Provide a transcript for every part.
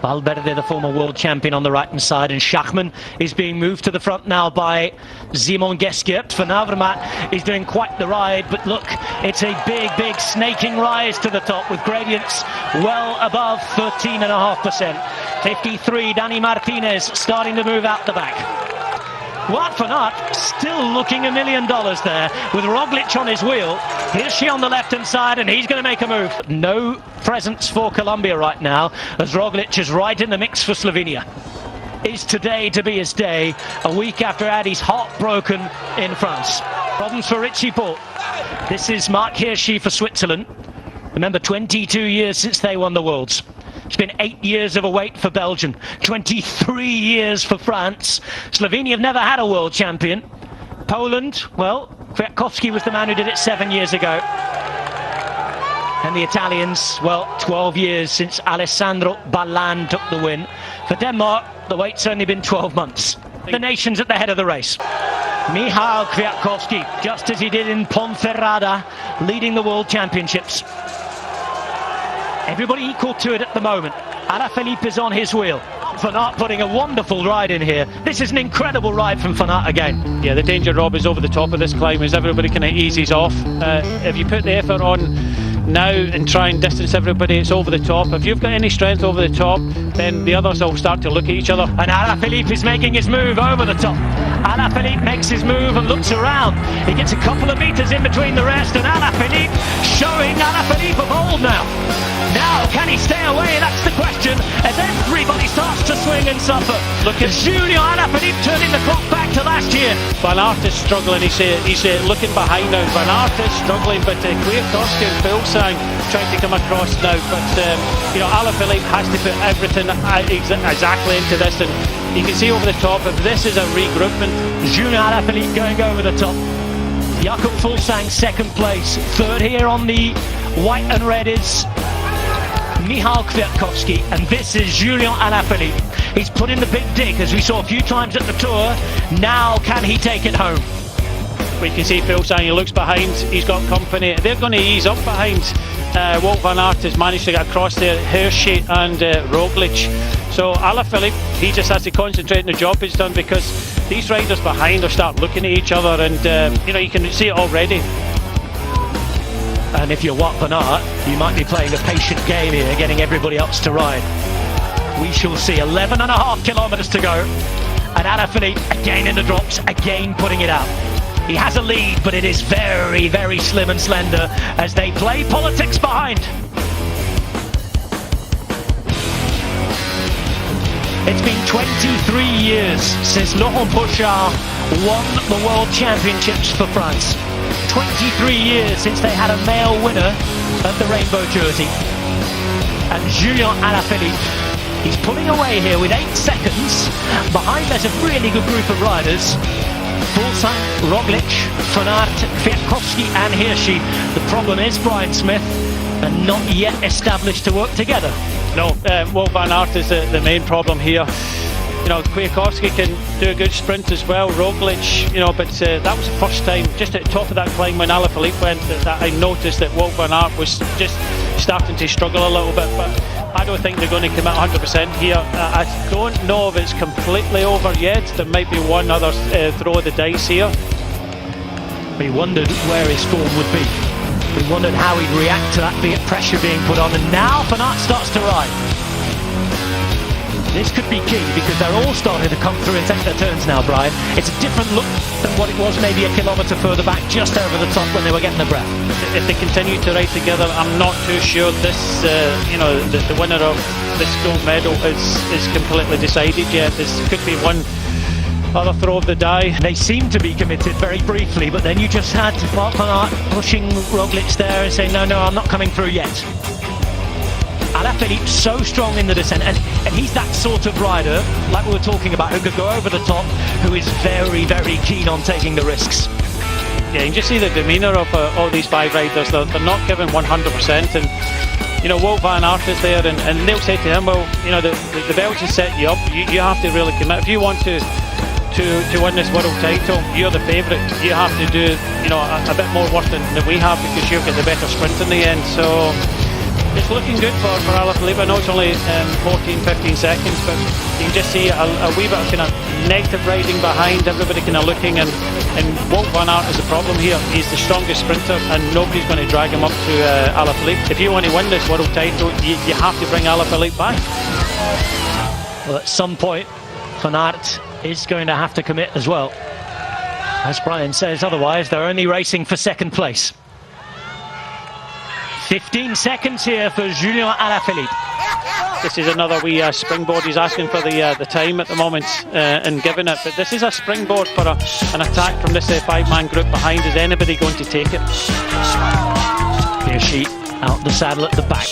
Valverde, the former world champion, on the right-hand side, and Schachmann is being moved to the front now by Simon Geschke. Van Avermaet is doing quite the ride, but look, it's a big snaking rise to the top with gradients well above 13.5%. 53, Dani Martinez starting to move out the back. Wout van Aert still looking $1 million there with Roglic on his wheel. Here's she on the left-hand side, and he's going to make a move. No presence for Colombia right now, as Roglic is right in the mix for Slovenia. Is today to be his day, a week after Addy's heartbroken in France? Problems for Richie Porte. This is Mark Hirschi for Switzerland. Remember, 22 years since they won the Worlds. It's been 8 years of a wait for Belgium, 23 years for France. Slovenia have never had a world champion. Poland, well, Kwiatkowski was the man who did it 7 years ago. And the Italians, well, 12 years since Alessandro Ballan took the win. For Denmark, the wait's only been 12 months. The nation's at the head of the race. Michał Kwiatkowski, just as he did in Ponferrada, leading the World Championships. Everybody equal to it at the moment. Alaphilipe is on his wheel. Van Aert putting a wonderful ride in here. This is an incredible ride from Van Aert again. Yeah, the danger, Rob, is over the top of this climb as everybody kind of eases off. If you put the effort on now and try and distance everybody, it's over the top. If you've got any strength over the top, then the others will start to look at each other. And Alaphilipe is making his move over the top. Alaphilipe makes his move and looks around. He gets a couple of meters in between the rest, and Alaphilipe showing Alaphilipe of old now. Now, can he stay away? That's the question, as everybody starts to swing and suffer. Look at Julien Alaphilipe turning the clock back to last year. Van Aert is struggling, he's looking behind now. Van Aert is struggling, but Kwiatkowski and Fuglsang trying to come across now. But, Alaphilipe has to put everything exactly into this, and you can see over the top, if this is a regroupment. Julien Alaphilipe going over the top. Jakob Fuglsang second place. Third here on the white and red is Michał Kwiatkowski, and this is Julien Alaphilipe. He's put in the big dig, as we saw a few times at the Tour. Now can he take it home? We can see Fuglsang, he looks behind, he's got company. They're going to ease up behind. Wout van Aert has managed to get across there, Hirschi and Roglic. So Alaphilipe, he just has to concentrate on the job he's done, because these riders behind will start looking at each other, and you can see it already. And if you're Wout van Aert, you might be playing a patient game here, getting everybody else to ride. We shall see. 11.5 kilometers to go. And Alaphilipe again in the drops, again putting it out. He has a lead, but it is very slim and slender as they play politics behind. It's been 23 years since Laurent Pogacar won the World Championships for France. 23 years since they had a male winner of the rainbow jersey. And Julien Alaphilipe, he's pulling away here with 8 seconds. Behind there's a really good group of riders. Fuglsang, Roglic, Van Aert, Kwiatkowski and Hirschi. The problem is Brian Smith, and not yet established to work together. No, Wout van Aert is the main problem here. Kwiatkowski can do a good sprint as well, Roglic, but that was the first time, just at the top of that climb when Alaphilipe went, that I noticed that Wout van Aert was just starting to struggle a little bit, but I don't think they're going to commit 100% here. I don't know if it's completely over yet. There might be one other throw of the dice here. We wondered where his form would be. We wondered how he'd react to that pressure being put on, and now Van Aert starts to ride. This could be key, because they're all starting to come through and take their turns now, Brian. It's a different look than what it was maybe a kilometre further back, just over the top when they were getting the breath. If they continue to ride together, I'm not too sure this, the winner of this gold medal is completely decided yet. This could be one other throw of the die. They seem to be committed very briefly, but then you just had Wout van Aert pushing Roglic there and saying, no, I'm not coming through yet. Alaphilipe's so strong in the descent, and he's that sort of rider, like we were talking about, who could go over the top, who is very keen on taking the risks. Yeah, you can just see the demeanour of all these 5 riders. They're not giving 100%, and Wout van Aert is there, and they'll say to him, well, the Belgians set you up, you have to really commit. If you want to win this world title, you're the favourite, you have to do a bit more work than we have, because you've got the better sprint in the end. So It's looking good for Alaphilipe. I know it's only 14-15 seconds, but you can just see a wee bit of kind of negative riding behind, everybody kind of looking, and Wout van Aert is the problem here. He's the strongest sprinter and nobody's going to drag him up to Alaphilipe. If you want to win this world title, you have to bring Alaphilipe back. Well, at some point Van Aert is going to have to commit as well. As Brian says, otherwise they're only racing for second place. 15 seconds here for Julien Alaphilipe. This is another wee springboard. He's asking for the time at the moment and giving it. But this is a springboard for an attack from this 5-man group behind. Is anybody going to take it? Hirschi out the saddle at the back.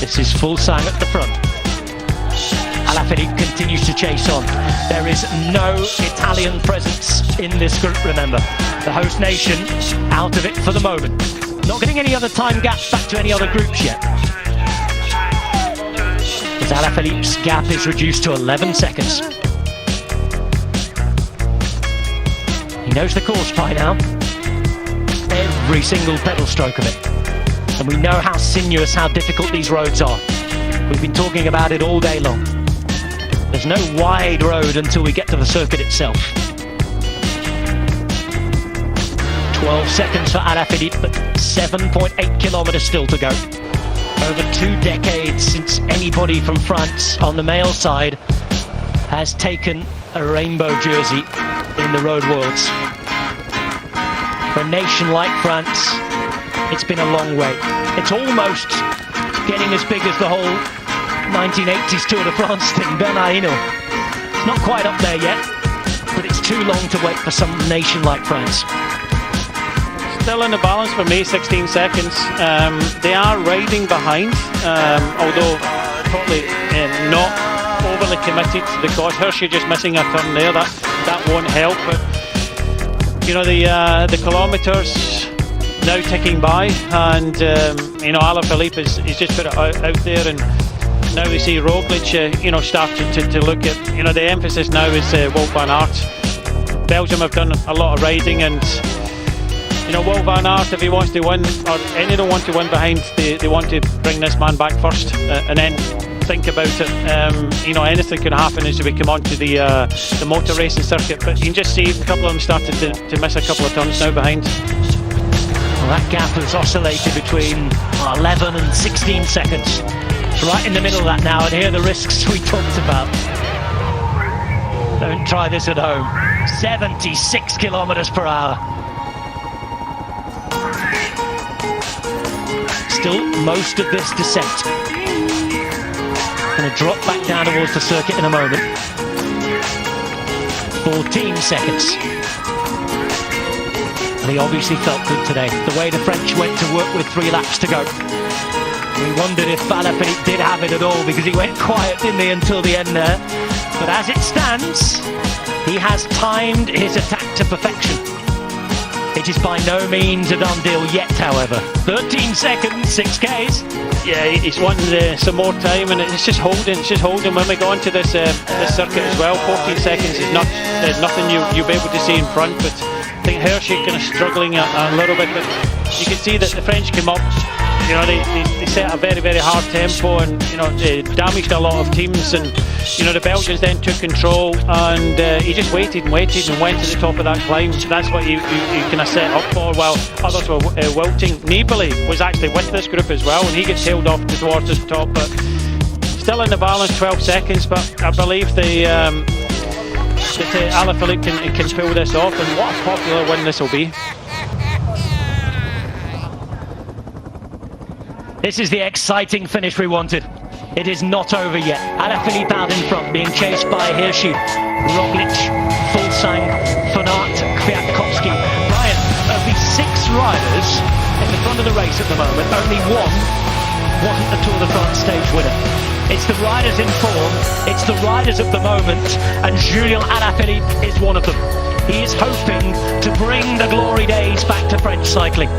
This is Fuglsang at the front. Alaphilipe continues to chase on. There is no Italian presence in this group, remember. The host nation out of it for the moment. Not getting any other time gaps back to any other groups yet. As Alaphilippe's gap is reduced to 11 seconds. He knows the course by now. Every single pedal stroke of it. And we know how sinuous, how difficult these roads are. We've been talking about it all day long. There's no wide road until we get to the circuit itself. 12 seconds for Alaphilipe, but 7.8 kilometers still to go. Over 2 decades since anybody from France on the male side has taken a rainbow jersey in the road worlds. For a nation like France, it's been a long way. It's almost getting as big as the whole 1980s Tour de France thing, Bernard Hinault. It's not quite up there yet, but it's too long to wait for some nation like France. Still in the balance for me, 16 seconds. They are riding behind, although probably not overly committed to the cause. Hirschi just missing a turn there, that won't help. But you know, the kilometres now ticking by, and you know, Alaphilipe is just put it out there, and now we see Roglic, you know, start to look at, you know, the emphasis now is Wout van Aert. Belgium have done a lot of riding, and you know, Wout van Aert, if he wants to win, or any don't want to win behind, they want to bring this man back first, and then think about it. You know, anything could happen as we come onto the motor racing circuit, but you can just see a couple of them started to miss a couple of turns now behind. Well, that gap has oscillated between 11 and 16 seconds. It's right in the middle of that now, and here are the risks we talked about. Don't try this at home. 76 kilometers per hour. Still most of this descent. Going to drop back down towards the circuit in a moment. 14 seconds. And he obviously felt good today. The way the French went to work with 3 laps to go. We wondered if Alaphilipe did have it at all, because he went quiet, didn't he, until the end there. But as it stands, he has timed his attack to perfection. It is by no means a done deal yet, however. 13 seconds, 6Ks. Yeah, he's wanting some more time, and it's just holding. When we go onto this circuit as well, 14 seconds is not. There's nothing you'll be able to see in front. But I think Hirschi kind of struggling a little bit. But you can see that the French came up. You know, they set a very, very hard tempo, and you know, they damaged a lot of teams, and you know, the Belgians then took control, and he just waited and went to the top of that climb. So that's what you kind of set up for, while others were wilting. Nibali was actually with this group as well, and he gets tailed off towards the top, but still in the balance, 12 seconds. But I believe that Alaphilipe can pull this off, and what a popular win this will be. This is the exciting finish we wanted. It is not over yet. Alaphilipe out in front, being chased by Hirschi, Roglic, Fuglsang, Van Aert, Kwiatkowski. Brian, of the 6 riders in the front of the race at the moment, only one wasn't the Tour de France stage winner. It's the riders in form, it's the riders of the moment, and Julien Alaphilipe is one of them. He is hoping to bring the glory days back to French cycling.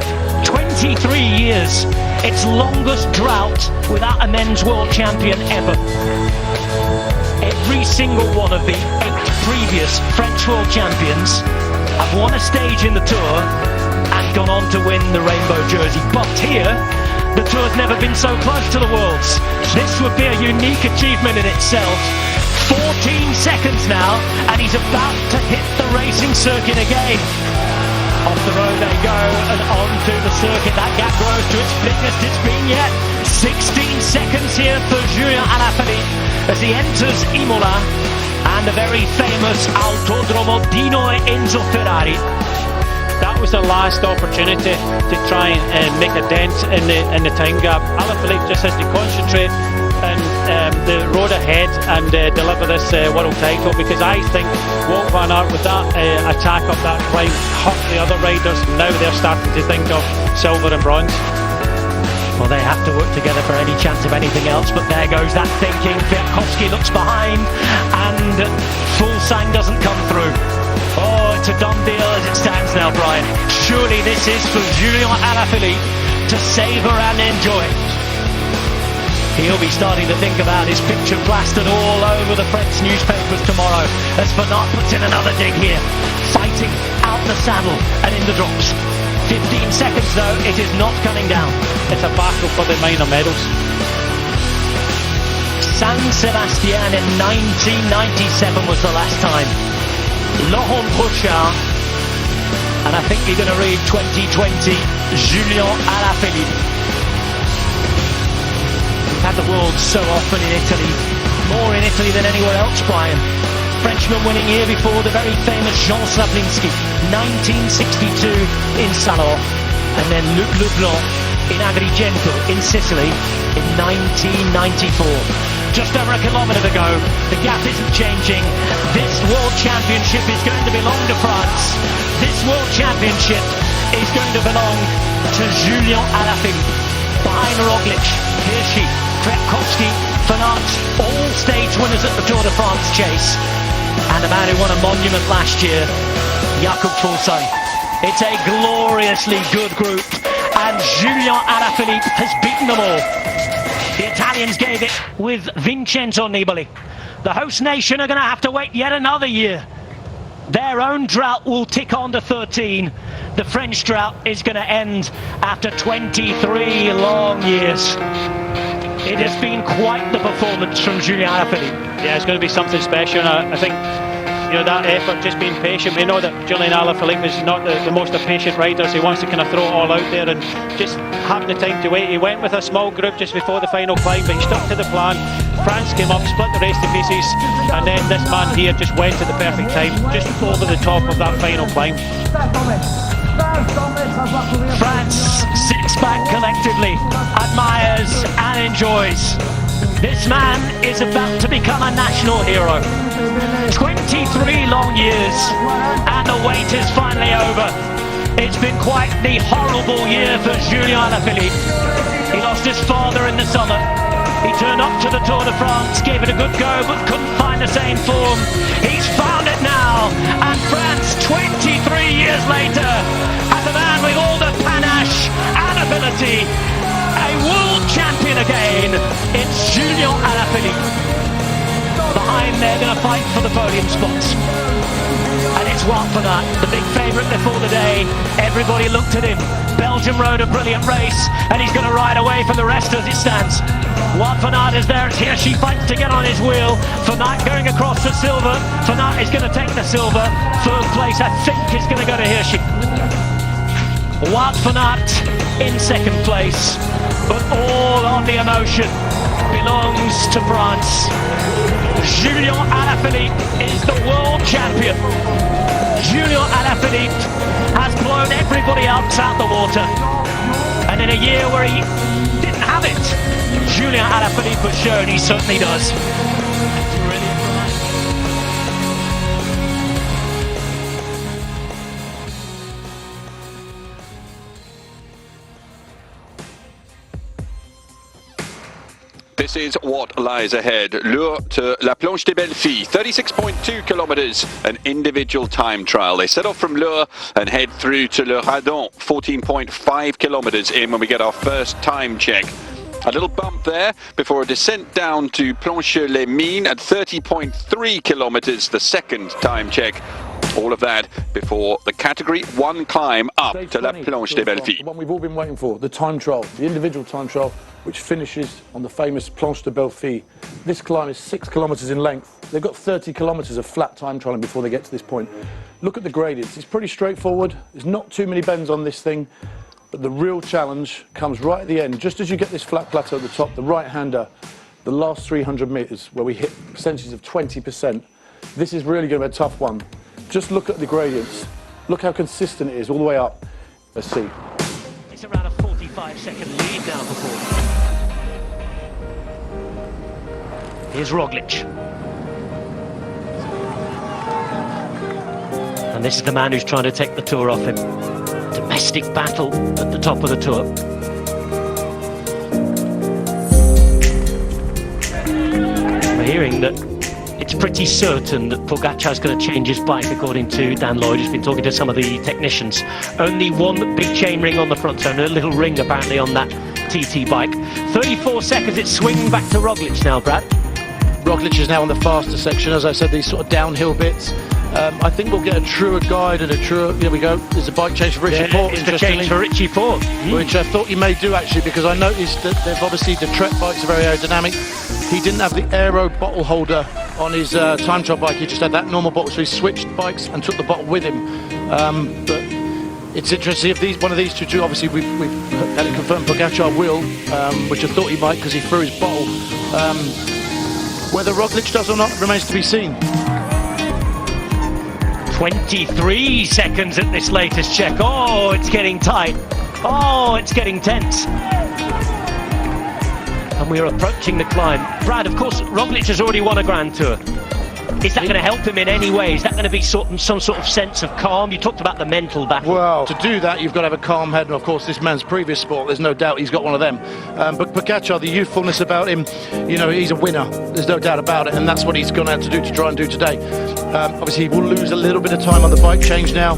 23 years, its longest drought without a men's world champion ever. Every single one of the 8 previous French world champions have won a stage in the Tour and gone on to win the rainbow jersey. But here, The Tour's never been so close to the Worlds. This would be a unique achievement in itself. 14 seconds now, and he's about to hit the racing circuit again. Off the road they go, and onto the circuit. That gap grows to its biggest it's been yet. 16 seconds here for Julien Alaphilipe as he enters Imola and the very famous Autodromo Dino Enzo Ferrari. That was the last opportunity to try and make a dent in the time gap. Alaphilipe just has to concentrate on the road ahead and deliver this world title, because I think Wout van Aert, with that attack up that climb, hurt the other riders. Now they're starting to think of silver and bronze. Well, they have to work together for any chance of anything else, but there goes that thinking. Kwiatkowski looks behind, and Fuglsang doesn't come through. Oh, it's a done deal as it stands now, Brian. Surely this is for Julien Alaphilipe to savour and enjoy. He'll be starting to think about his picture plastered all over the French newspapers tomorrow as Van Aert puts in another dig here, fighting out the saddle and in the drops. 15 seconds though, it is not coming down. It's a battle for the minor medals. San Sebastian in 1997 was the last time. Laurent Brochard, and I think you're going to read 2020 Julien Alaphilipe. We've had the world so often in Italy, more in Italy than anywhere else, Brian. Frenchman winning year before, the very famous Jean Slavinsky, 1962 in Salò, and then Luc Leblanc in Agrigento in Sicily in 1994. Just over a kilometre to go, the gap isn't changing. This World Championship is going to belong to France. This World Championship is going to belong to Julien Alaphilipe. Behind Roglic, Hirschi, Kwiatkowski, Van Aert, all stage winners at the Tour de France chase. And the man who won a monument last year, Jakob Fuglsang. It's a gloriously good group, and Julien Alaphilipe has beaten them all. The Italians gave it with Vincenzo Nibali. The host nation are going to have to wait yet another year. Their own drought will tick on to 13. The French drought is going to end after 23 long years. It has been quite the performance from Julien Alaphilipe. Yeah, it's going to be something special. And I think, you know, that effort, just being patient. We know that Julien Alaphilipe is not the most of patient riders. He wants to kind of throw it all out there and just having the time to wait. He went with a small group just before the final climb, but he stuck to the plan. France came up, split the race to pieces, and then this man here just went at the perfect time, just over the top of that final climb. France sits back collectively, admires and enjoys. This man is about to become a national hero. 23 long years, and the wait is finally over. It's been quite the horrible year for Julien Alaphilipe. He lost his father in the summer. He turned up to the Tour de France, gave it a good go, but couldn't find the same form. He's found it now, and France, 23 years later, has a man with all the panache and ability, a world champion again. It's Julien Alaphilipe. Behind, they're going to fight for the podium spots. And it's Wout van Aert, the big favourite before the day. Everybody looked at him. Belgium rode a brilliant race, and he's going to ride away from the rest as it stands. Wout van Aert is there as Hirschi fights to get on his wheel. Van Aert going across the silver. Van Aert is going to take the silver. Third place, I think, is going to go to Hirschi. Wout van Aert in second place, but all on the emotion belongs to France. Julien Alaphilipe is the world champion. Julien Alaphilipe has blown everybody else out the water. And in a year where he didn't have it, Julien Alaphilipe has shown he certainly does. This is what lies ahead. Lure to La Planche des Belles Filles, 36.2 kilometers, an individual time trial. They set off from Lure and head through to Le Radon, 14.5 kilometers in when we get our first time check. A little bump there before a descent down to Planche-les-Mines at 30.3 kilometers, the second time check. All of that before the Category 1 climb up Stage to La 20, Planche des Belles Filles. the one we've all been waiting for, the time trial, the individual time trial, which finishes on the famous Planche des Belles Filles. This climb is 6 kilometres in length. They've got 30 kilometres of flat time trialing before they get to this point. Look at the gradients. It's pretty straightforward. There's not too many bends on this thing, but the real challenge comes right at the end. Just as you get this flat plateau at the top, the right-hander, the last 300 metres where we hit percentages of 20%. This is really going to be a tough one. Just look at the gradients. Look how consistent it is all the way up. Let's see. It's around a 45-second lead now for Poggio. Here's Roglic. And this is the man who's trying to take the Tour off him. Domestic battle at the top of the Tour. We're hearing that it's pretty certain that Pogacar's going to change his bike, according to Dan Lloyd, who's been talking to some of the technicians. Only one big chain ring on the front, so a little ring apparently on that TT bike. 34 seconds, it's swinging back to Roglic now, Brad. Roglic is now on the faster section, as I said, these sort of downhill bits. I think we'll get a truer guide and a truer... Here we go. There's a bike change for Richie Porte. It's the change for Richie Porte. Which I thought he may do, actually, because I noticed that they've obviously... The Trek bikes are very aerodynamic. He didn't have the aero bottle holder on his time trial bike. He just had that normal bottle, so he switched bikes and took the bottle with him. But it's interesting if one of these two, obviously we've had it confirmed Pogacar will, which I thought he might because he threw his bottle. Whether Roglic does or not remains to be seen. 23 seconds at this latest check. Oh, it's getting tight. Oh, it's getting tense. And we're approaching the climb. Brad, of course, Roglic has already won a Grand Tour. Is that going to help him in any way? Is that going to be some sort of sense of calm? You talked about the mental battle. Well, to do that, you've got to have a calm head. And, of course, this man's previous sport, there's no doubt he's got one of them. But Pogacar, the youthfulness about him, you know, he's a winner. There's no doubt about it. And that's what he's gone out to do, to try and do today. Obviously, he will lose a little bit of time on the bike change now.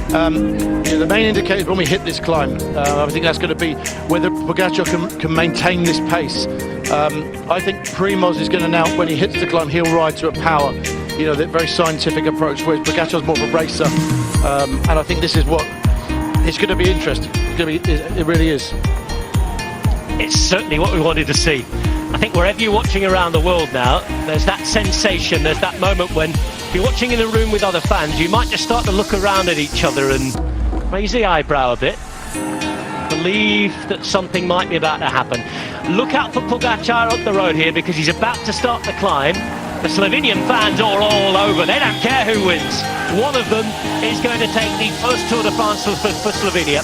The main indicator is when we hit this climb. I think that's going to be whether Pogacar can maintain this pace. I think Primoz is going to now, when he hits the climb, he'll ride to a power. You know, that very scientific approach, whereas Pogacar's more of a racer. And I think this is what it's going to be interesting. It really is. It's certainly what we wanted to see. I think wherever you're watching around the world now, there's that sensation, there's that moment when you're watching in a room with other fans, you might just start to look around at each other and raise the eyebrow a bit. Believe that something might be about to happen. Look out for Pogacar up the road here because he's about to start the climb. The Slovenian fans are all over. They don't care who wins. One of them is going to take the first Tour de France for Slovenia.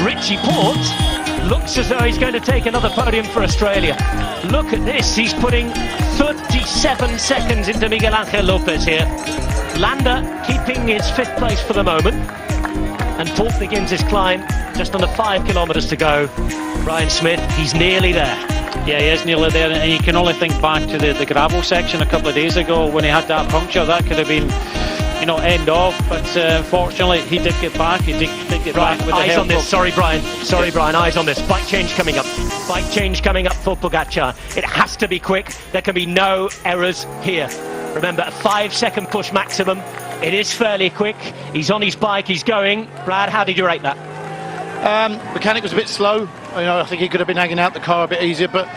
Richie Porte looks as though he's going to take another podium for Australia. Look at this. He's putting 37 seconds into Miguel Angel Lopez here. Landa keeping his 5th place for the moment. And Porte begins his climb just under 5 kilometres to go. Ryan Smith, he's nearly there. Yeah, he is nearly there, and you can only think back to the gravel section a couple of days ago when he had that puncture. That could have been, you know, end off, but fortunately he did get back. He did get back with eyes the on this. Sorry, Brian, eyes on this. Bike change coming up. Bike change coming up for Pogacar. It has to be quick. There can be no errors here. Remember, a 5-second push maximum. It is fairly quick. He's on his bike, he's going. Brad, how did you rate that? Mechanic was a bit slow. You know, I think he could have been hanging out the car a bit easier, but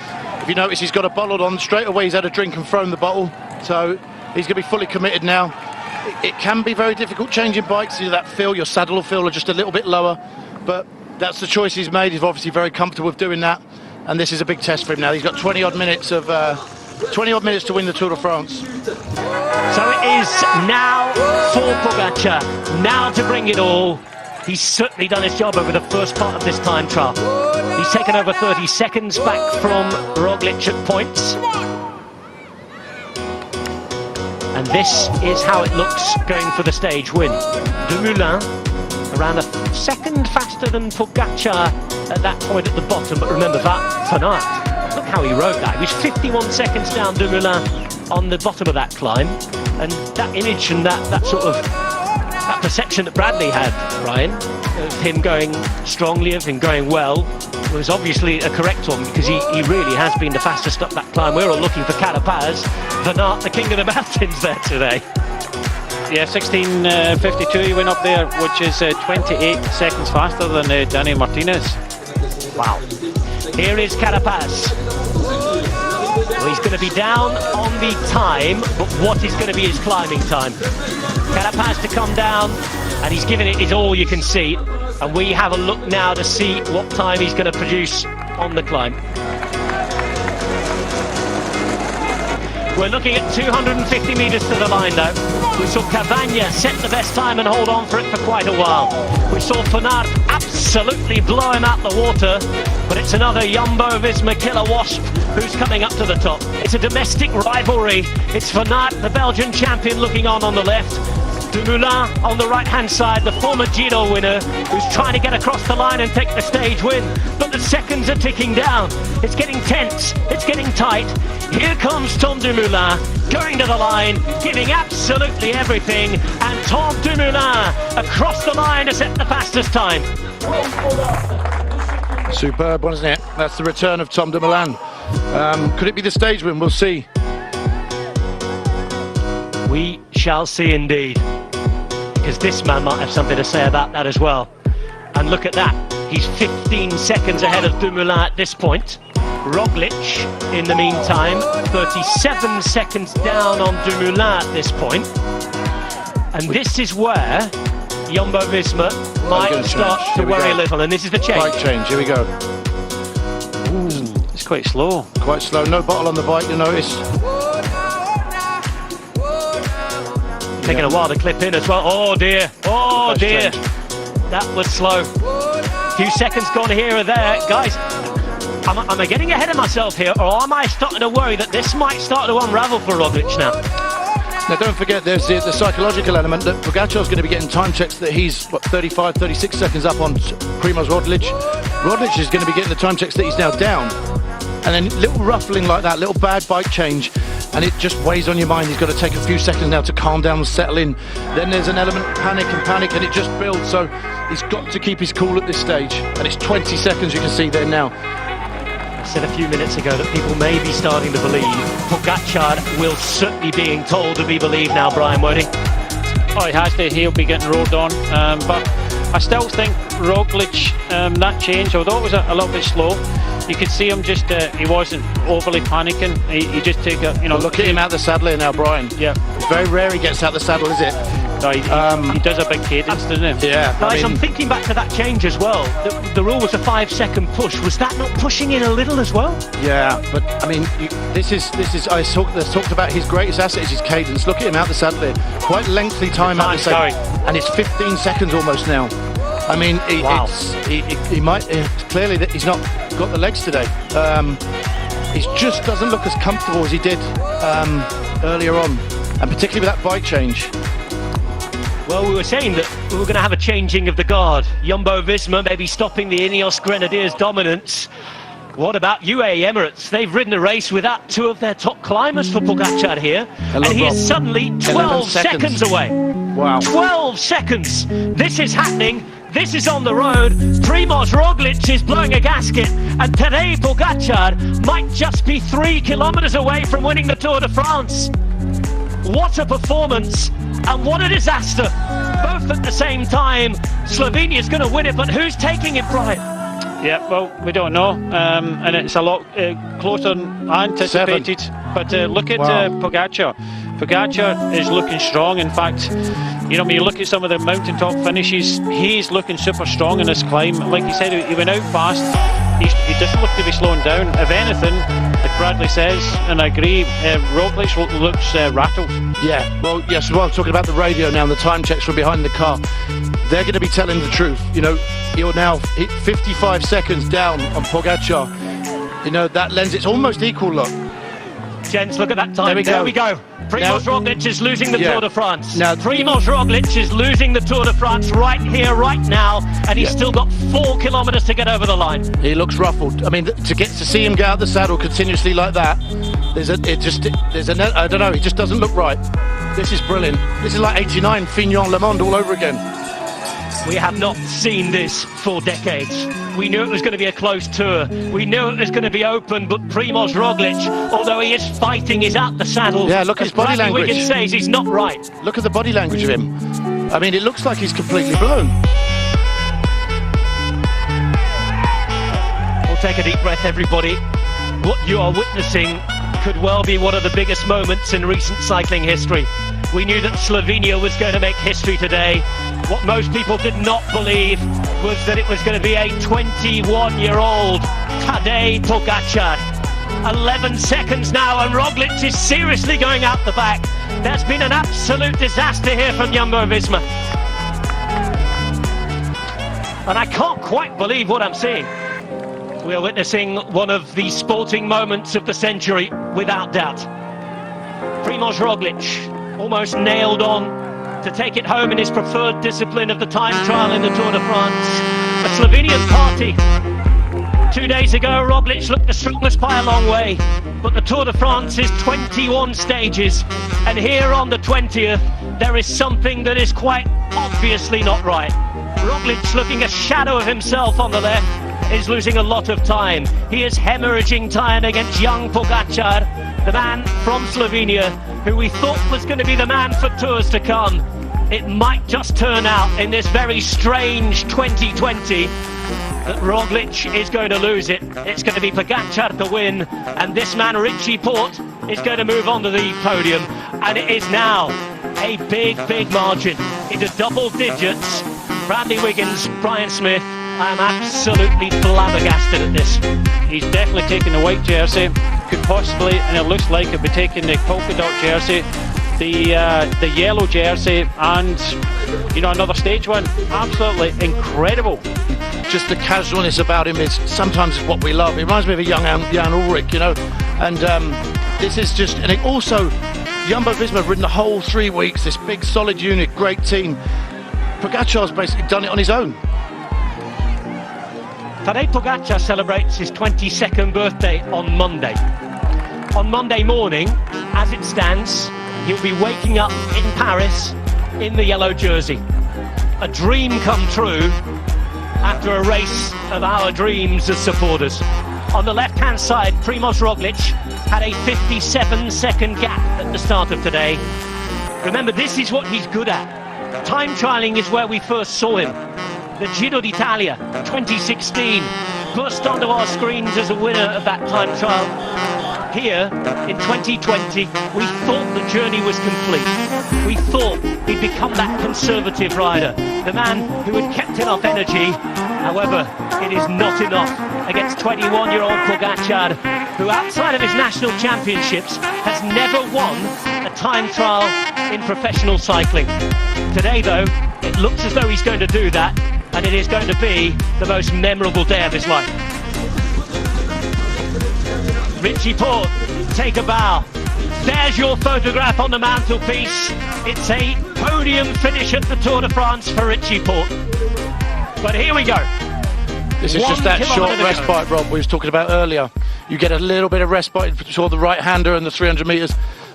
if you notice, he's got a bottle on. Straight away he's had a drink and thrown the bottle, so he's going to be fully committed now. It can be very difficult changing bikes. You know, that feel, your saddle will feel just a little bit lower, but that's the choice he's made. He's obviously very comfortable with doing that, and this is a big test for him now. He's got 20 odd minutes to win the Tour de France. So it is now for Pogacar, now to bring it all. He's certainly done his job over the first part of this time trial. He's taken over 30 seconds back from Roglic at points. And this is how it looks going for the stage win. Dumoulin around a second faster than Pogacar at that point at the bottom, but remember that tonight. Look how he rode that. He was 51 seconds down Dumoulin on the bottom of that climb, and that image and that sort of that perception that Bradley had, Ryan, of him going strongly, of him going well, was obviously a correct one, because he really has been the fastest up that climb. We're all looking for Carapaz, Van Aert, the king of the mountains there today. Yeah, 16:52 he went up there, which is 28 seconds faster than Danny Martinez. Wow. Here is Carapaz. Well, he's going to be down on the time, but what is going to be his climbing time? Carapaz to come down, and he's giving it his all, you can see. And we have a look now to see what time he's going to produce on the climb. We're looking at 250 metres to the line though. We saw Cavagna set the best time and hold on for it for quite a while. We saw Van Aert absolutely blow him out the water, but it's another Jumbo-Visma killer wasp who's coming up to the top. It's a domestic rivalry. It's Van Aert, the Belgian champion, looking on the left. Dumoulin on the right-hand side, the former Giro winner, who's trying to get across the line and take the stage win. But the seconds are ticking down. It's getting tense. It's getting tight. Here comes Tom Dumoulin, going to the line, giving absolutely everything. And Tom Dumoulin across the line to set the fastest time. Superb, wasn't it? That's the return of Tom Dumoulin. Could it be the stage win? We'll see. We shall see indeed. Because this man might have something to say about that as well. And look at that. He's 15 seconds ahead of Dumoulin at this point. Roglic, in the meantime, 37 seconds down on Dumoulin at this point. And this is where Jumbo-Visma might start to worry a little. And this is the change. Bike change, here we go. Ooh, it's quite slow. Quite slow, no bottle on the bike, you notice. Taking a while to clip in as well. Oh dear, oh dear. That was slow. A few seconds gone here or there. Guys, am I getting ahead of myself here, or am I starting to worry that this might start to unravel for Roglic now? Now don't forget there's the psychological element that Pogacar's going to be getting time checks that he's, 35, 36 seconds up on Primož Roglic. Roglic is going to be getting the time checks that he's now down. And then little ruffling like that, little bad bike change, and it just weighs on your mind. He's got to take a few seconds now to calm down and settle in. Then there's an element of panic, and it just builds. So he's got to keep his cool at this stage. And it's 20 seconds, you can see there now. I said a few minutes ago that people may be starting to believe. Pogacar will certainly being told to be believed now, Brian, won't he? Oh, he has to. He'll be getting rolled on. But I still think Roglic, that change, although it was a little bit slow, you could see him just, he wasn't overly panicking. He just take a, Look at him out the saddle here now, Brian. Yeah. It's very rare he gets out the saddle, is it? No, he does a big cadence, doesn't he? Yeah. Guys, I'm thinking back to that change as well. The rule was a 5-second push. Was that not pushing in a little as well? Yeah, but I mean, this is. There's talked about his greatest asset is his cadence. Look at him out the saddle here. Quite lengthy time out the saddle, and it's 15 seconds almost now. I mean, he might clearly that he's not got the legs today. He just doesn't look as comfortable as he did earlier on, and particularly with that bike change. Well, we were saying that we were going to have a changing of the guard. Jumbo-Visma maybe stopping the Ineos Grenadiers' dominance. What about UAE Emirates? They've ridden a race without two of their top climbers for Pogacar here. And he is suddenly 12 seconds away. Wow. 12 seconds. This is happening. This is on the road. Primož Roglic is blowing a gasket. And today Pogacar might just be 3 kilometers away from winning the Tour de France. What a performance. And what a disaster. Both at the same time. Slovenia's going to win it, but who's taking it, Brian? Yeah, well, we don't know, and it's a lot closer than anticipated. 7. But look at Pogacar. Pogacar is looking strong. In fact, when you look at some of the mountaintop finishes, he's looking super strong in this climb. Like you said, he went out fast. He doesn't look to be slowing down. If anything, like Bradley says, and I agree, Roglic looks rattled. Yeah, well, yes, well, I'm talking about the radio now and the time checks from behind the car. They're going to be telling the truth. You're now 55 seconds down on Pogacar. That lends, it's almost equal, look. Gents, look at that time. There we go. Primož Roglic is losing the Tour de France. Now, Primož Roglic is losing the Tour de France right here, right now, and he's still got 4 kilometers to get over the line. He looks ruffled. I mean, to see him get out the saddle continuously like that, I don't know, it just doesn't look right. This is brilliant. This is like 89 Fignon Le Monde all over again. We have not seen this for decades. We knew it was going to be a close tour. We knew it was going to be open, but Primož Roglic, although he is fighting, he's out the saddle. Yeah, look at his body language. Wiggins says he's not right. Look at the body language of him. I mean, it looks like he's completely blown. We'll take a deep breath, everybody. What you are witnessing could well be one of the biggest moments in recent cycling history. We knew that Slovenia was going to make history today. What most people did not believe was that it was going to be a 21-year-old Tadej Pogacar. 11 seconds now, and Roglic is seriously going out the back. There's been an absolute disaster here from Jumbo-Visma. And I can't quite believe what I'm seeing. We are witnessing one of the sporting moments of the century, without doubt. Primož Roglic almost nailed on to take it home in his preferred discipline of the time trial in the Tour de France. A Slovenian party. 2 days ago, Roglic looked the strongest by a long way, but the Tour de France is 21 stages, and here on the 20th, there is something that is quite obviously not right. Roglic, looking a shadow of himself on the left, is losing a lot of time. He is hemorrhaging time against young Pogacar, the man from Slovenia, who we thought was going to be the man for tours to come. It might just turn out in this very strange 2020 that Roglic is going to lose it. It's going to be Pogacar to win, and this man, Richie Porte, is going to move on to the podium, and it is now a big margin into double digits. Bradley Wiggins, Brian Smith, I am absolutely flabbergasted at this. He's definitely taking the white jersey, could possibly, and it looks like he'll be taking the polka dot jersey, the yellow jersey, and another stage win. Absolutely incredible. Just the casualness about him is sometimes what we love. It reminds me of a young Jan Ulrich, and this is just, and it also, Jumbo-Visma have ridden the whole 3 weeks, this big solid unit, great team. Pogacar's basically done it on his own. Tadej Pogacar celebrates his 22nd birthday on Monday. On Monday morning, as it stands, he'll be waking up in Paris in the yellow jersey. A dream come true after a race of our dreams as supporters. On the left-hand side, Primož Roglic had a 57-second gap at the start of today. Remember, this is what he's good at. Time trialling is where we first saw him. The Giro d'Italia 2016 burst onto our screens as a winner of that time trial. Here in 2020, we thought the journey was complete. We thought he'd become that conservative rider, the man who had kept enough energy. However, it is not enough against 21-year-old Pogacar, who outside of his national championships has never won a time trial in professional cycling. Today, though, it looks as though he's going to do that, and it is going to be the most memorable day of his life. Richie Porte, take a bow. There's your photograph on the mantelpiece. It's a podium finish at the Tour de France for Richie Porte. But here we go. This is just that short respite, Rob, we was talking about earlier. You get a little bit of respite for the right-hander and the 300 metres.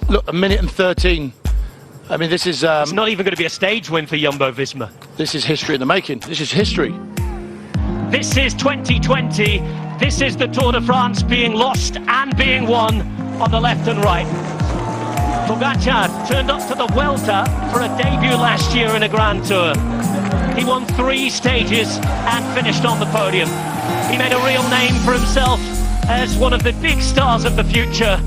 Look, 1 minute and 13. I mean, this is... it's not even going to be a stage win for Jumbo-Visma. This is history in the making. This is history. This is 2020. This is the Tour de France being lost and being won on the left and right. Pogacar turned up to the Vuelta for a debut last year in a Grand Tour. He won 3 stages and finished on the podium. He made a real name for himself as one of the big stars of the future.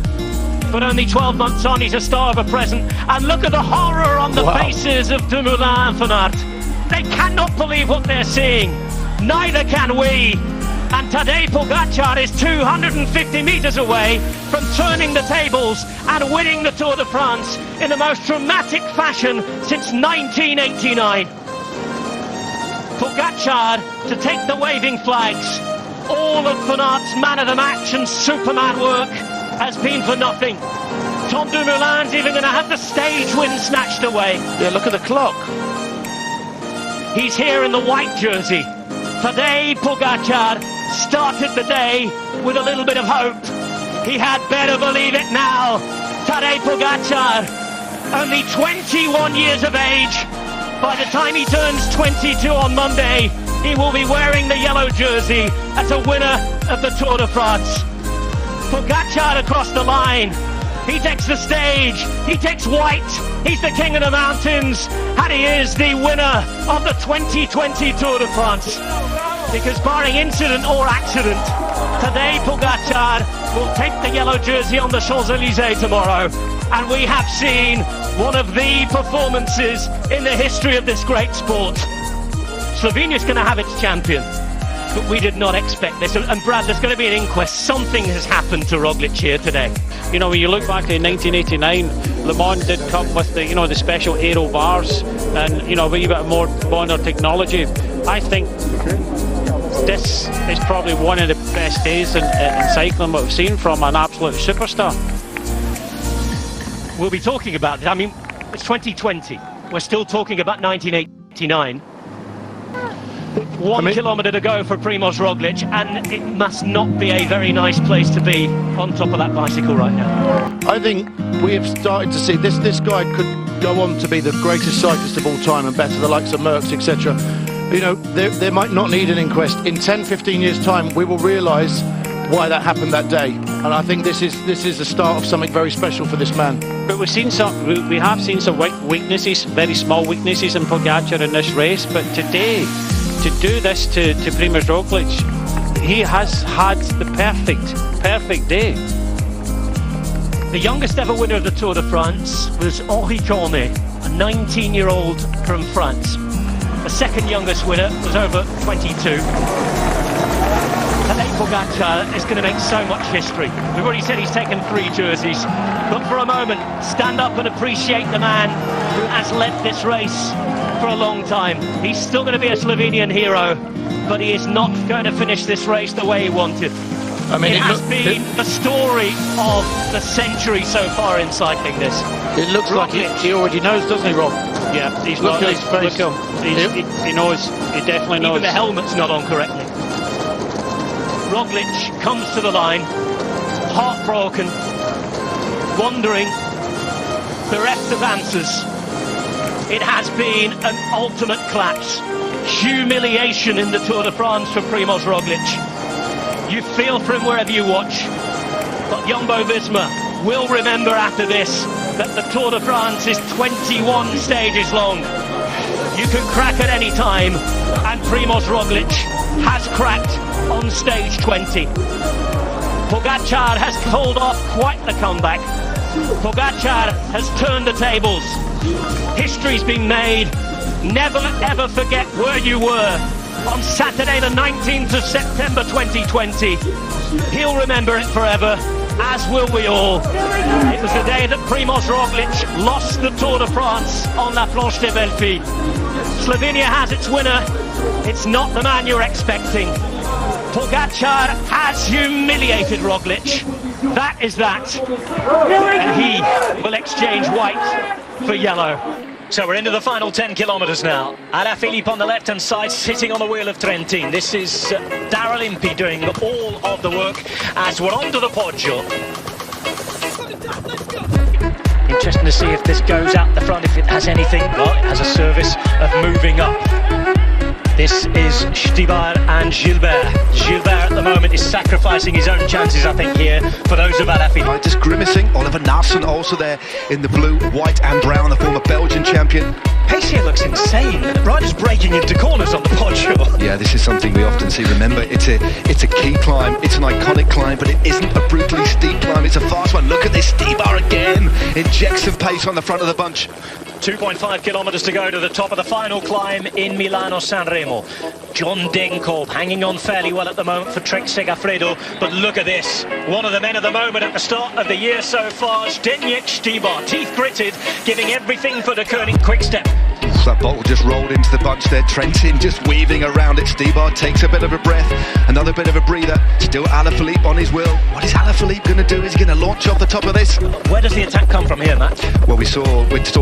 But only 12 months on, he's a star of a present. And look at the horror on the faces of Dumoulin and Van Aert. They cannot believe what they're seeing. Neither can we. And Tadej Pogacar is 250 metres away from turning the tables and winning the Tour de France in the most dramatic fashion since 1989. Pogacar to take the waving flags. All of Van Aert's man of the match and Superman work has been for nothing. Tom Dumoulin's even going to have the stage win snatched away. Yeah, look at the clock. He's here in the white jersey. Tadej Pogacar started the day with a little bit of hope. He had better believe it now. Tadej Pogacar, only 21 years of age, By the time he turns 22 on Monday, he will be wearing the yellow jersey as a winner of the Tour de France. Pogacar across the line. He takes the stage. He takes white. He's the king of the mountains. And he is the winner of the 2020 Tour de France. Because barring incident or accident, today Pogacar will take the yellow jersey on the Champs-Élysées tomorrow. And we have seen one of the performances in the history of this great sport. Slovenia's going to have its champion, but we did not expect this. And Brad, there's going to be an inquest. Something has happened to Roglic here today. You know, when you look back in 1989, Le Mans did come with the, the special aero bars and, a wee bit more modern technology. I think this is probably one of the best days in cycling we've seen from an absolute superstar. We'll be talking about it. I mean, it's 2020. We're still talking about 1989. 1 kilometre to go for Primož Roglic, and it must not be a very nice place to be on top of that bicycle right now. I think we have started to see this guy could go on to be the greatest cyclist of all time and better the likes of Merckx, etc. There might not need an inquest. In 10-15 years' time, we will realise why that happened that day, and I think this is the start of something very special for this man. But we have seen some weaknesses, very small weaknesses in Pogacar in this race. But today, to do this to Primož Roglic, he has had the perfect day. The youngest ever winner of the Tour de France was Henri Cornet, a 19-year-old from France. The second youngest winner was over 22. Tadej Pogacar is going to make so much history. We've already said he's taken 3 jerseys. But for a moment, stand up and appreciate the man who has led this race for a long time. He's still going to be a Slovenian hero, but he is not going to finish this race the way he wanted. I mean, it has been the story of the century so far in cycling this. It looks like he already knows, doesn't he, Rob? Yeah, look at his face. He knows, he definitely knows. Even the helmet's not on correctly. Roglic comes to the line, heartbroken, wondering, bereft of answers. It has been an ultimate collapse. Humiliation in the Tour de France for Primož Roglic. You feel for him wherever you watch. But Jumbo-Visma will remember after this that the Tour de France is 21 stages long. You can crack at any time, and Primož Roglic has cracked on stage 20. Pogacar has pulled off quite the comeback. Pogacar has turned the tables. History's been made. Never ever forget where you were on Saturday the 19th of September 2020. He'll remember it forever, as will we all. It was the day that Primož Roglic lost the Tour de France on La Planche des Belles Filles. Slovenia has its winner. It's not the man you're expecting. Pogacar has humiliated Roglic. That is that. And he will exchange white for yellow. So we're into the final 10 kilometres now. Alaphilipe on the left-hand side, sitting on the wheel of Trentin. This is Alaphilipe doing all of the work as we're onto the Poggio. Interesting to see if this goes out the front, if it has anything. Well, it has a service of moving up. This is Stibar and Gilbert. Gilbert at the moment is sacrificing his own chances, I think, here for those of Alaphilipe. Just grimacing. Oliver Nassen also there in the blue, white and brown, the former Belgian champion. Pace here looks insane. Riders breaking into corners on the Poggio. Yeah, this is something we often see. Remember, it's a key climb. It's an iconic climb, but it isn't a brutally steep climb. It's a fast one. Look at this Stibar again. Injects some pace on the front of the bunch. 2.5 kilometres to go to the top of the final climb in Milano-Sanremo. John Degenkolb hanging on fairly well at the moment for Trek Segafredo, but look at this. One of the men of the moment at the start of the year so far, Zdeněk Štibar, teeth gritted, giving everything for the Koenig Quick-Step. That bottle just rolled into the bunch there. Trentin just weaving around it. Stibar takes a bit of a breath, another bit of a breather. Still Alaphilipe on his wheel. What is Alaphilipe going to do? Is he going to launch off the top of this? Where does the attack come from here, Matt? Well, we saw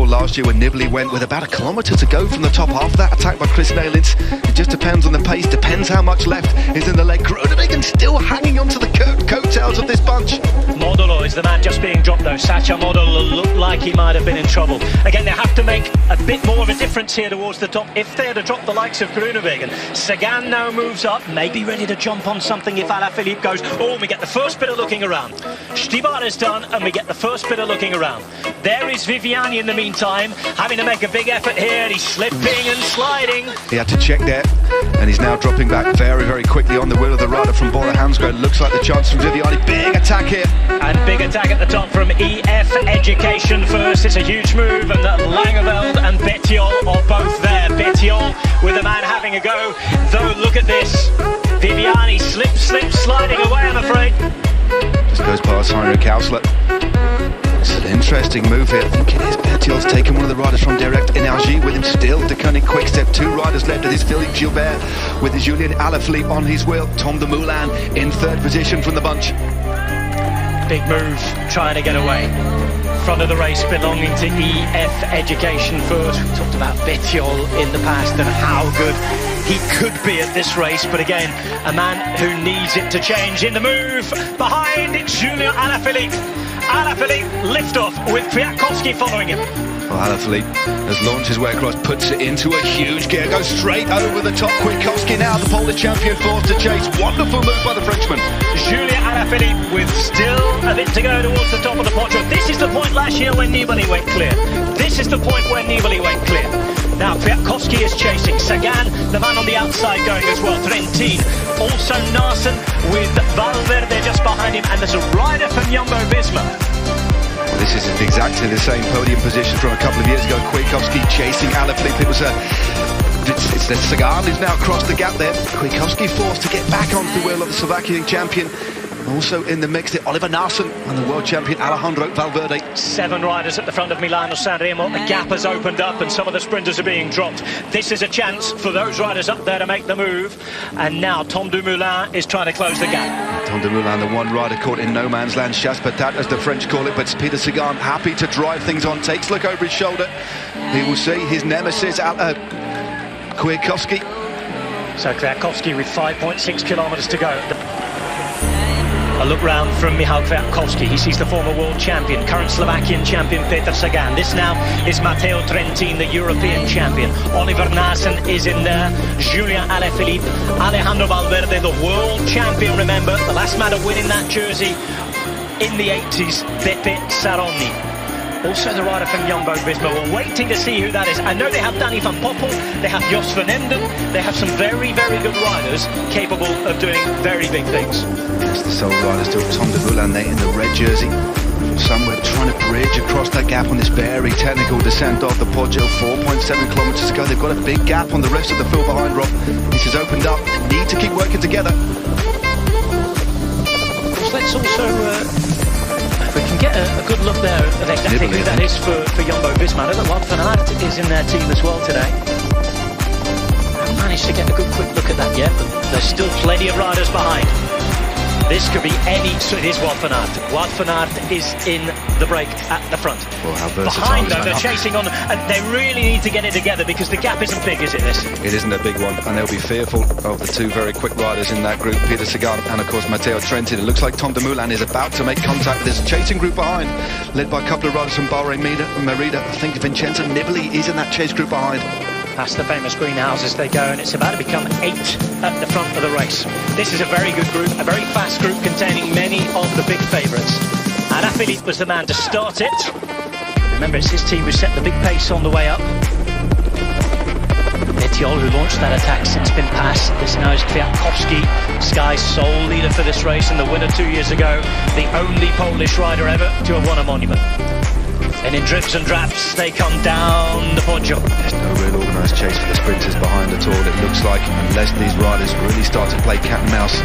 last year when Nibali went with about a kilometre to go from the top half of that attack by Chris Nalins. It just depends on the pace, depends how much left is in the leg. Groenewegen still hanging onto the coattails of this bunch. Modolo is the man just being dropped though. Sacha Modolo looked like he might have been in trouble. Again, they have to make a bit more of a difference difference here towards the top. If they had to drop the likes of Groenewegen, Sagan now moves up, maybe ready to jump on something if Alaphilipe goes. Oh, we get the first bit of looking around. Stibar is done, and we get the first bit of looking around. There is Viviani in the meantime, having to make a big effort here. He's slipping and sliding. He had to check there, and he's now dropping back very, very quickly on the wheel of the rider from Bora Hansgrohe. Looks like the chance from Viviani. Big attack here. And big attack at the top from EF Education first. It's a huge move, and Langeveld and Bettiol are both there. Bettiol with a man having a go. Though, look at this. Viviani slips, sliding away, I'm afraid. Just goes past Heinrich Hausler. It's an interesting move here. I think it is Bettiol's taken one of the riders from Direct Energie with him still. De Koning Quickstep, 2 riders left. It is Philippe Gilbert with Julien Alaphilipe on his wheel. Tom Dumoulin in 3rd position from the bunch. Big move, trying to get away. Front of the race belonging to EF Education first. We talked about Bettiol in the past and how good he could be at this race, but again, a man who needs it to change. In the move, behind it's Julien Alaphilipe. Alaphilipe liftoff with Kwiatkowski following him. Well, Alaphilipe has launched his way across, puts it into a huge gear, goes straight over the top. Kwiatkowski now, the Polish champion, forced to chase. Wonderful move by the Frenchman. Julien Alaphilipe with still a bit to go towards the top of the Poggio. This is the point last year when Nibali went clear. This is the point where Nibali went clear. Now Kwiatkowski is chasing. Sagan, the man on the outside, going as well. Trentin, also Narsen with Valverde just behind him, and there's a rider from Jumbo-Visma. Well, this is exactly the same podium position from a couple of years ago. Kwiatkowski chasing Alaphilipe. It's the Sagan who's now crossed the gap there. Kwiatkowski forced to get back onto the wheel of the Slovakian champion. Also in the mix there, Oliver Narsson and the world champion Alejandro Valverde. 7 riders at the front of Milano-San Remo. The gap has opened up and some of the sprinters are being dropped. This is a chance for those riders up there to make the move. And now Tom Dumoulin is trying to close the gap. Tom Dumoulin, the one rider caught in no man's land, chasse patate as the French call it, but Peter Sagan happy to drive things on, takes a look over his shoulder. He will see his nemesis, Kwiatkowski. So Kwiatkowski with 5.6 kilometres to go. A look round from Michał Kwiatkowski. He sees the former world champion, current Slovakian champion Peter Sagan. This now is Matteo Trentin, the European champion. Oliver Narsson is in there. Julien Alaphilipe, Alejandro Valverde, the world champion, remember, the last man to win in that jersey in the 80s, Beppe Saronni. Also the rider from Jumbo-Visma. We're waiting to see who that is. I know they have Danny van Poppel, they have Jos van Enden, they have some very, very good riders capable of doing very big things. It's the sole rider still, Tom Dumoulin there in the red jersey. Somewhere trying to bridge across that gap on this very technical descent of the Poggio. 4.7 kilometres to go. They've got a big gap on the rest of the field behind Rob. This has opened up. They need to keep working together. Let's also... we can get a good look there of exactly who that is for Jumbo-Visma. I know that Wout van Aert is in their team as well today. I haven't managed to get a good quick look at that yet, but there's still plenty of riders behind. This could be any... So it is Wout van Aert. Wout van Aert is in the break at the front. Well, how versatile behind, is though, they're chasing on, and they really need to get it together because the gap isn't big, is it, this? It isn't a big one, and they'll be fearful of the 2 very quick riders in that group, Peter Sagan and, of course, Matteo Trentin. It looks like Tom Dumoulin is about to make contact with this chasing group behind, led by a couple of riders from Bahrain Merida. I think Vincenzo Nibali is in that chase group behind. Past the famous greenhouses they go, and it's about to become 8 at the front of the race. This is a very good group, a very fast group containing many of the big favourites. Alaphilipe was the man to start it. Remember, it's his team who set the big pace on the way up. Bettiol, who launched that attack, since been passed. This now is Kwiatkowski, Sky's sole leader for this race and the winner 2 years ago. The only Polish rider ever to have won a monument. And in drips and drabs, they come down the Poggio. There's no real organised chase for the sprinters behind at all, it looks like, unless these riders really start to play cat and mouse,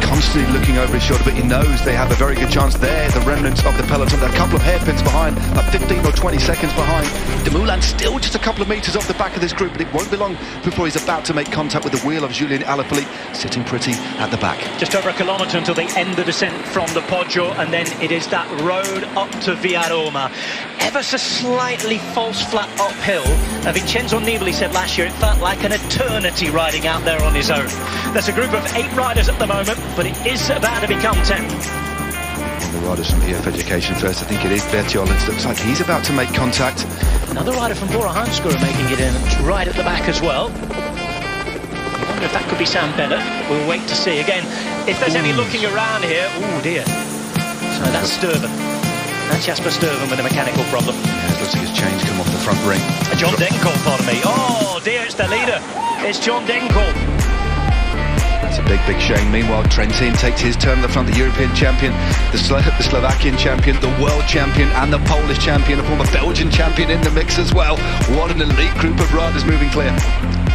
constantly looking over his shoulder, but he knows they have a very good chance there. The remnants of the peloton, they're a couple of hairpins behind, like 15 or 20 seconds behind. Dumoulin still just a couple of metres off the back of this group, but it won't be long before he's about to make contact with the wheel of Julien Alaphilipe, sitting pretty at the back. Just over a kilometre until they end the descent from the Poggio, and then it is that road up to Via Roma. Ever so slightly false flat uphill. Vincenzo Nibali said last year it felt like an eternity riding out there on his own. There's a group of 8 riders at the moment, but it is about to become 10. The The riders from EF Education first. I think it is Bertiol. It looks like he's about to make contact. Another rider from Bora Hansgrohe making it in right at the back as well. I wonder if that could be Sam Bennett. We'll wait to see. Again, if there's any looking around here, oh dear. So that's Sturven. That's Jasper Sturven with a mechanical problem. Yeah, it looks like his chain's come off the front ring. John Degenkolb, pardon me. Oh dear, it's the leader. It's John Degenkolb. That's a big, big shame. Meanwhile, Trentin takes his turn at the front. The European champion, the Slovakian champion, the world champion, and the Polish champion, a former Belgian champion in the mix as well. What an elite group of riders moving clear.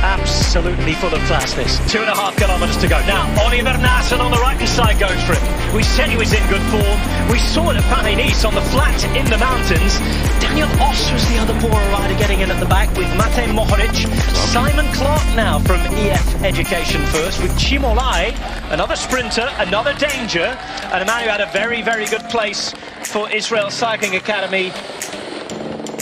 Absolutely full of class this. 2.5 kilometres to go. Now, Oliver Nassen on the right-hand side goes for it. We said he was in good form. We saw it at Paris-Nice on the flat in the mountains. Daniel Oss was the other Bora rider getting in at the back with Matej Mohoric. Simon Clark now from EF Education first with Chimolai, another sprinter, another danger, and a man who had a very, very good place for Israel Cycling Academy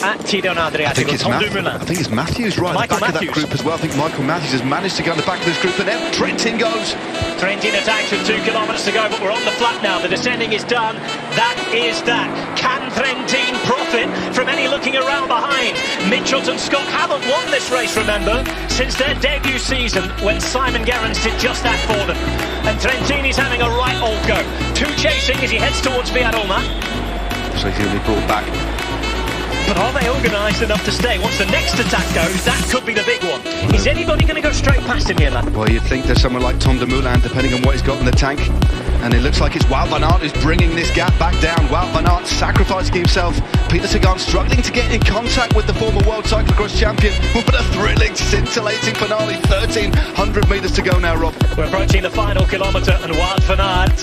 at Tidon Adriatico. I think it's Matthews right at the back of that group as well. I think Michael Matthews has managed to go in the back of this group, and then Trentin goes. Trentin attacks with 2 kilometres to go, but we're on the flat now. The descending is done. That is that. Can Trentin profit from any looking around behind? Mitchelton Scott haven't won this race, remember, since their debut season when Simon Gerrans did just that for them. And Trentin is having a right old go. 2 chasing as he heads towards Villaroma. So he'll be brought back. But are they organised enough to stay? Once the next attack goes, that could be the big one. Is anybody going to go straight past him here, lad? Well, you'd think there's someone like Tom Dumoulin, depending on what he's got in the tank. And it looks like it's Wout van Aert who's bringing this gap back down. Wout van Aert sacrificing himself. Peter Sagan struggling to get in contact with the former world cyclocross champion. What a thrilling, scintillating finale. 1,300 metres to go now, Rob. We're approaching the final kilometre, and Wout van Aert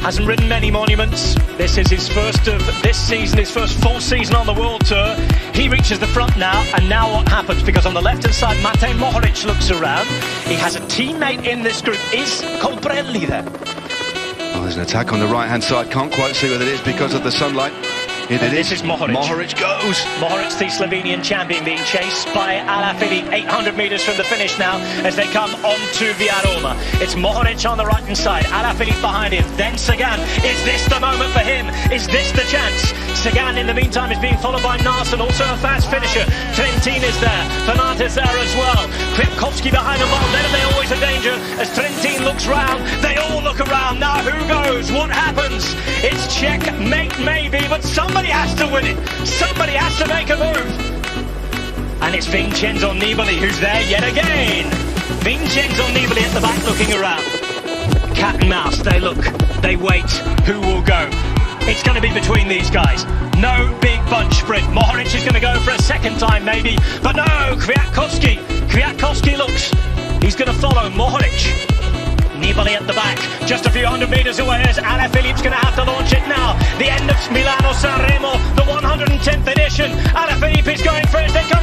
hasn't ridden many monuments. This is his first of this season, his first full season on the World Tour. He reaches the front now, and now what happens? Because on the left-hand side, Matej Mohoric looks around. He has a teammate in this group. Is Colbrelli there? Oh, there's an attack on the right-hand side. Can't quite see what it is because of the sunlight. This is Mohoric. Mohoric goes. Mohoric, the Slovenian champion, being chased by Alaphilipe 800 metres from the finish now as they come onto Villaroma. It's Mohoric on the right-hand side, Alaphilipe behind him, then Sagan. Is this the moment for him? Is this the chance? Sagan, in the meantime, is being followed by Nassen, also a fast finisher. Trentin is there, Van Aert is there as well. Kwiatkowski behind them, well, then they always a danger. As Trentin looks round, they all look around. Now who goes? What happens? It's checkmate maybe, but somebody has to win it. Somebody has to make a move. And it's Vincenzo Nibali who's there yet again. Vincenzo Nibali at the back looking around. Cat and mouse, they look, they wait. Who will go? It's going to be between these guys. No big bunch sprint. Mohoric is going to go for a second time maybe. But no, Kwiatkowski. Kwiatkowski looks. He's going to follow Mohoric. Nibali at the back, just a few hundred metres away as Alaphilippe's going to have to launch it now. The end of Milano Sanremo, the 110th edition. Alaphilippe is going for it. They come